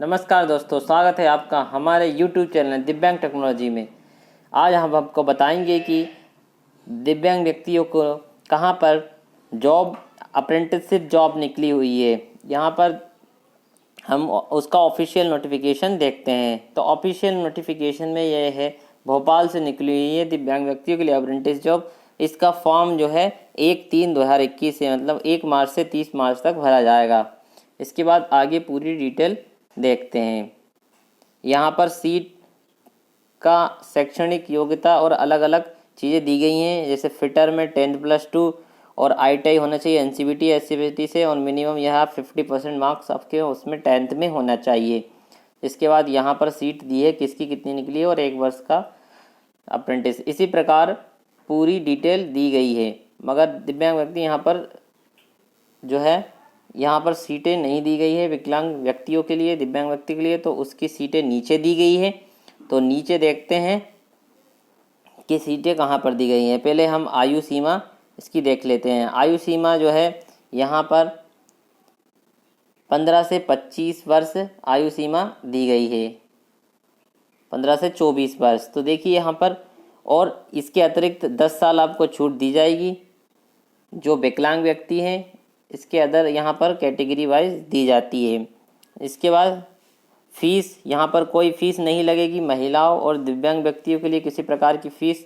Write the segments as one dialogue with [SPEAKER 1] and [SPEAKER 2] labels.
[SPEAKER 1] नमस्कार दोस्तों, स्वागत है आपका हमारे YouTube चैनल दिव्यांग टेक्नोलॉजी में। आज हम आपको बताएंगे कि दिव्यांग व्यक्तियों को कहां पर जॉब अप्रेंटिसशिप जॉब निकली हुई है। यहां पर हम उसका ऑफिशियल नोटिफिकेशन देखते हैं। तो ऑफिशियल नोटिफिकेशन में यह है, भोपाल से निकली हुई है दिव्यांग व्यक्तियों के लिए अप्रेंटिस जॉब। इसका फॉर्म जो है 1/3/2021 से मतलब 1 मार्च से 30 मार्च तक भरा जाएगा। इसके बाद आगे पूरी डिटेल देखते हैं। यहाँ पर सीट का शैक्षणिक योग्यता और अलग अलग चीज़ें दी गई हैं, जैसे फिटर में 10+2 और ITI होना चाहिए NCVT SCVT से, और मिनिमम यह 50% मार्क्स आपके उसमें 10th में होना चाहिए। इसके बाद यहाँ पर सीट दी है किसकी कितनी निकली है और 1 वर्ष का अप्रेंटिस। इसी प्रकार पूरी डिटेल दी गई है, मगर दिव्यांग व्यक्ति यहाँ पर जो है यहाँ पर सीटें नहीं दी गई है विकलांग व्यक्तियों के लिए, दिव्यांग व्यक्ति के लिए, तो उसकी सीटें नीचे दी गई है। तो नीचे देखते हैं कि सीटें कहाँ पर दी गई हैं। पहले हम आयु सीमा इसकी देख लेते हैं। आयु सीमा जो है यहाँ पर 15 से 25 वर्ष आयु सीमा दी गई है, 15 से 24 वर्ष। तो देखिए यहाँ पर, और इसके अतिरिक्त 10 साल आपको छूट दी जाएगी जो विकलांग व्यक्ति हैं। इसके अदर यहाँ पर कैटेगरी वाइज दी जाती है। इसके बाद फीस, यहाँ पर कोई फ़ीस नहीं लगेगी। महिलाओं और दिव्यांग व्यक्तियों के लिए किसी प्रकार की फ़ीस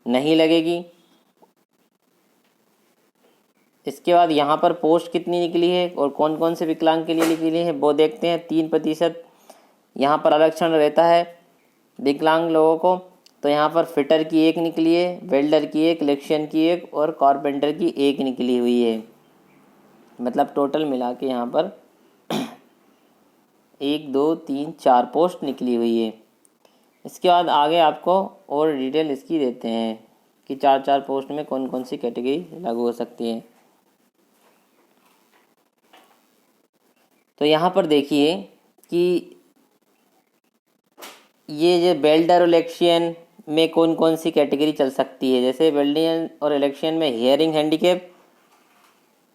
[SPEAKER 1] नहीं लगेगी। इसके बाद यहाँ पर पोस्ट कितनी निकली है और कौन कौन से विकलांग के लिए निकली है वो देखते हैं। 3% यहाँ पर आरक्षण रहता है विकलांग लोगों को। तो यहाँ पर फिटर की 1 निकली है, वेल्डर की 1, इलेक्ट्रीशियन की 1 और कारपेंटर की 1 निकली हुई है। मतलब टोटल मिला के यहाँ पर 1 2 3 4 पोस्ट निकली हुई है। इसके बाद आगे आपको और डिटेल इसकी देते हैं कि 4 पोस्ट में कौन कौन सी कैटेगरी लागू हो सकती है। तो यहाँ पर देखिए कि ये जो वेल्डर और इलेक्ट्रीशियन में कौन कौन सी कैटेगरी चल सकती है। जैसे वेल्डिंग और इलेक्ट्रीशियन में हियरिंग हैंडीकेप,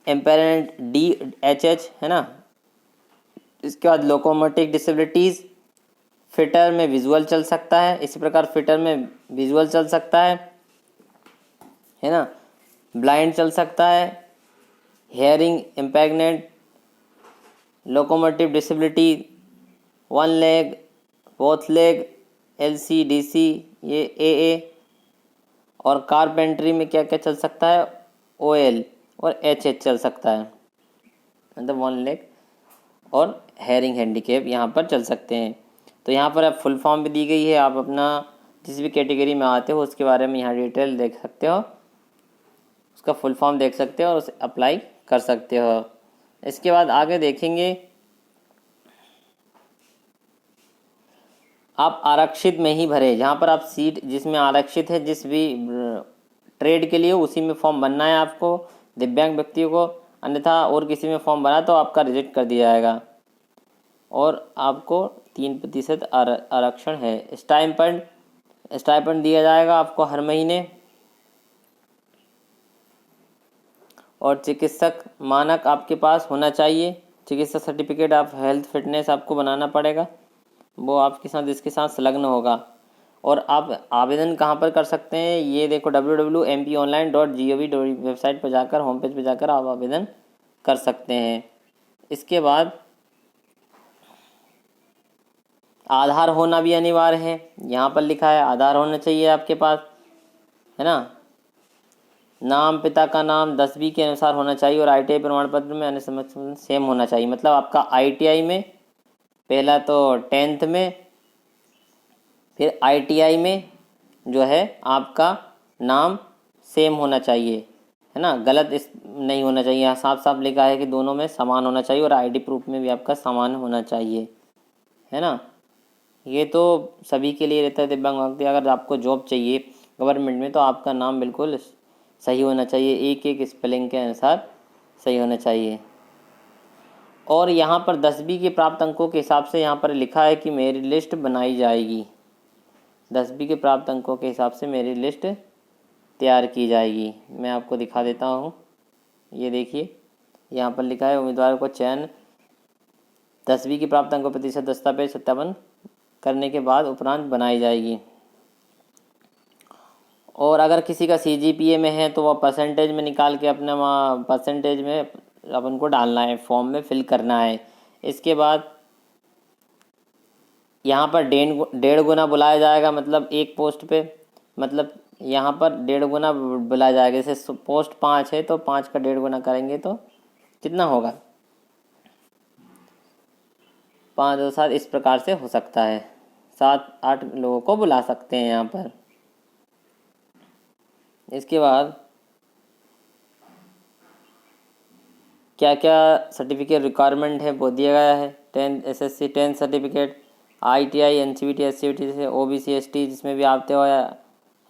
[SPEAKER 1] एम्पेयरमेंट DHH है ना। इसके बाद लोकोमोटिव डिसेबिलिटीज़, फिटर में विजुअल चल सकता है। इसी प्रकार फिटर में विजुअल चल सकता है ना। ब्लाइंड चल सकता है, hearing impact, locomotive disability, 1 leg, both leg, LC DC, ये AA। और कारपेंट्री में क्या क्या चल सकता है, OL और HH चल सकता है, मतलब 1 लेग और हेयरिंग हैंडीकेप यहाँ पर चल सकते हैं। तो यहाँ पर अब फुल फॉर्म भी दी गई है। आप अपना जिस भी कैटेगरी में आते हो उसके बारे में यहाँ डिटेल देख सकते हो, उसका फुल फॉर्म देख सकते हो और उसे अप्लाई कर सकते हो। इसके बाद आगे देखेंगे, आप आरक्षित में ही भरे। जहाँ पर आप सीट जिसमें आरक्षित है जिस भी ट्रेड के लिए, उसी में फॉर्म भरना है आपको दिव्यांग व्यक्तियों को। अन्यथा और किसी में फॉर्म भरा तो आपका रिजेक्ट कर दिया जाएगा और आपको 3% आरक्षण है। स्टाइपेंड दिया जाएगा आपको हर महीने। और चिकित्सक मानक आपके पास होना चाहिए। चिकित्सा सर्टिफिकेट, आप हेल्थ फिटनेस आपको बनाना पड़ेगा, वो आपके साथ इसके साथ संलग्न होगा। और आप आवेदन कहाँ पर कर सकते हैं, ये देखो www.mponline.gov वेबसाइट पर जाकर, होम पेज पर जाकर आप आवेदन कर सकते हैं। इसके बाद आधार होना भी अनिवार्य है। यहाँ पर लिखा है आधार होना चाहिए आपके पास, है ना। नाम, पिता का नाम 10वीं के अनुसार होना चाहिए और ITI प्रमाण पत्र में अन्य सेम होना चाहिए। मतलब आपका ITI में पहला तो 10th में, फिर ITI में जो है आपका नाम सेम होना चाहिए, है ना। गलत इस नहीं होना चाहिए। यहाँ साफ साफ लिखा है कि दोनों में समान होना चाहिए और ID प्रूफ में भी आपका समान होना चाहिए, है ना। ये तो सभी के लिए रहता है दिव्यांग व्यक्ति। अगर आपको जॉब चाहिए गवर्नमेंट में तो आपका नाम बिल्कुल सही होना चाहिए, एक स्पेलिंग के अनुसार सही होना चाहिए। और यहाँ पर 10वीं के प्राप्त अंकों के हिसाब से यहाँ पर लिखा है कि मेरी लिस्ट बनाई जाएगी। 10वीं के प्राप्त अंकों के हिसाब से मेरी लिस्ट तैयार की जाएगी। मैं आपको दिखा देता हूँ, ये देखिए यहाँ पर लिखा है उम्मीदवारों को चयन 10वीं की प्राप्त अंकों प्रतिशत दस्तावेज सत्यापन करने के बाद उपरांत बनाई जाएगी। और अगर किसी का CGPA में है तो वह परसेंटेज में निकाल के अपने वहाँ परसेंटेज में अपन को डालना है, फॉर्म में फिल करना है। इसके बाद यहाँ पर 1.5 गुना बुलाया जाएगा, मतलब एक पोस्ट पे, मतलब यहाँ पर 1.5 गुना बुलाया जाएगा। जैसे पोस्ट 5 है तो 5 का 1.5 गुना करेंगे तो कितना होगा, 5 और 7, इस प्रकार से हो सकता है। 7-8 लोगों को बुला सकते हैं यहाँ पर। इसके बाद क्या क्या सर्टिफिकेट रिक्वायरमेंट है वो दिया गया है। 10 SSC 10 certificate, ITI NCVT SCVT जैसे OBC ST जिसमें भी आते हो है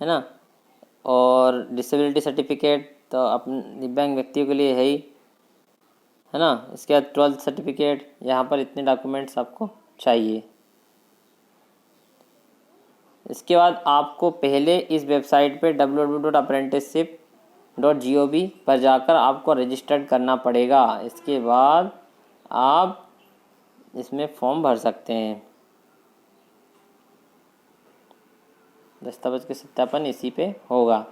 [SPEAKER 1] ना, और डिसेबिलिटी सर्टिफिकेट तो अपने दिव्यांग व्यक्तियों के लिए है ना। इसके बाद 12th सर्टिफिकेट, यहाँ पर इतने डॉक्यूमेंट्स आपको चाहिए। इसके बाद आपको पहले इस वेबसाइट पे www.apprenticeship.gov पर जाकर आपको रजिस्टर्ड करना पड़ेगा। इसके बाद आप इसमें फॉर्म भर सकते हैं। दस्तावेज के सत्यापन इसी पे होगा।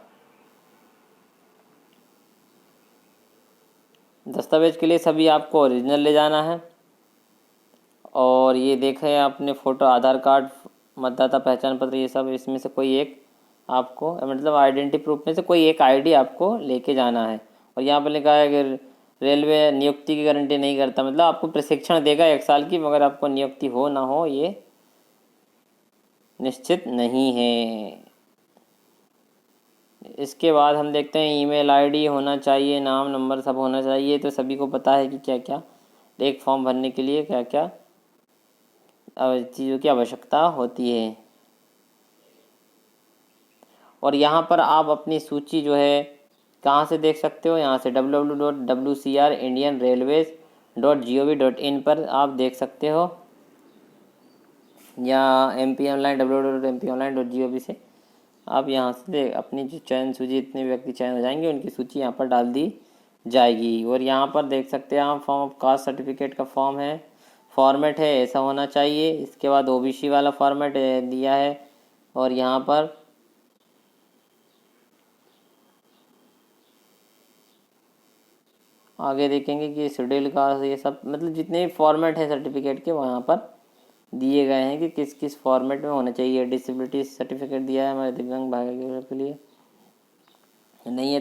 [SPEAKER 1] दस्तावेज के लिए सभी आपको ओरिजिनल ले जाना है। और ये देखें आपने फ़ोटो, आधार कार्ड, मतदाता पहचान पत्र, ये सब इसमें से कोई एक आपको, मतलब आइडेंटिटी प्रूफ में से कोई एक ID आपको लेके जाना है। और यहाँ पर लिखा है कि रेलवे नियुक्ति की गारंटी नहीं करता, मतलब आपको प्रशिक्षण देगा 1 साल की, मगर आपको नियुक्ति हो ना हो ये निश्चित नहीं है। इसके बाद हम देखते हैं email ID होना चाहिए, नाम नंबर सब होना चाहिए। तो सभी को पता है कि क्या क्या एक फॉर्म भरने के लिए क्या क्या चीज़ों की आवश्यकता होती है। और यहाँ पर आप अपनी सूची जो है कहाँ से देख सकते हो, यहाँ से www.wcrindianrailways.gov.in पर आप देख सकते हो, या MP ऑनलाइन www.mponline.gov से आप यहाँ से अपनी जो चयन सूची, इतने व्यक्ति चयन हो जाएंगे उनकी सूची यहाँ पर डाल दी जाएगी। और यहाँ पर देख सकते हैं आप फॉर्म ऑफ कास्ट सर्टिफिकेट का फॉर्म है, फॉर्मेट है ऐसा होना चाहिए। इसके बाद OBC वाला फॉर्मेट दिया है। और यहाँ पर आगे देखेंगे कि शेड्यूल का ये सब, मतलब जितने भी फॉर्मेट है सर्टिफिकेट के वहाँ पर दिए गए हैं कि किस किस फॉर्मेट में होना चाहिए। डिसेबिलिटी सर्टिफिकेट दिया है हमारे दिव्यांग भाइयों के लिए, नहीं है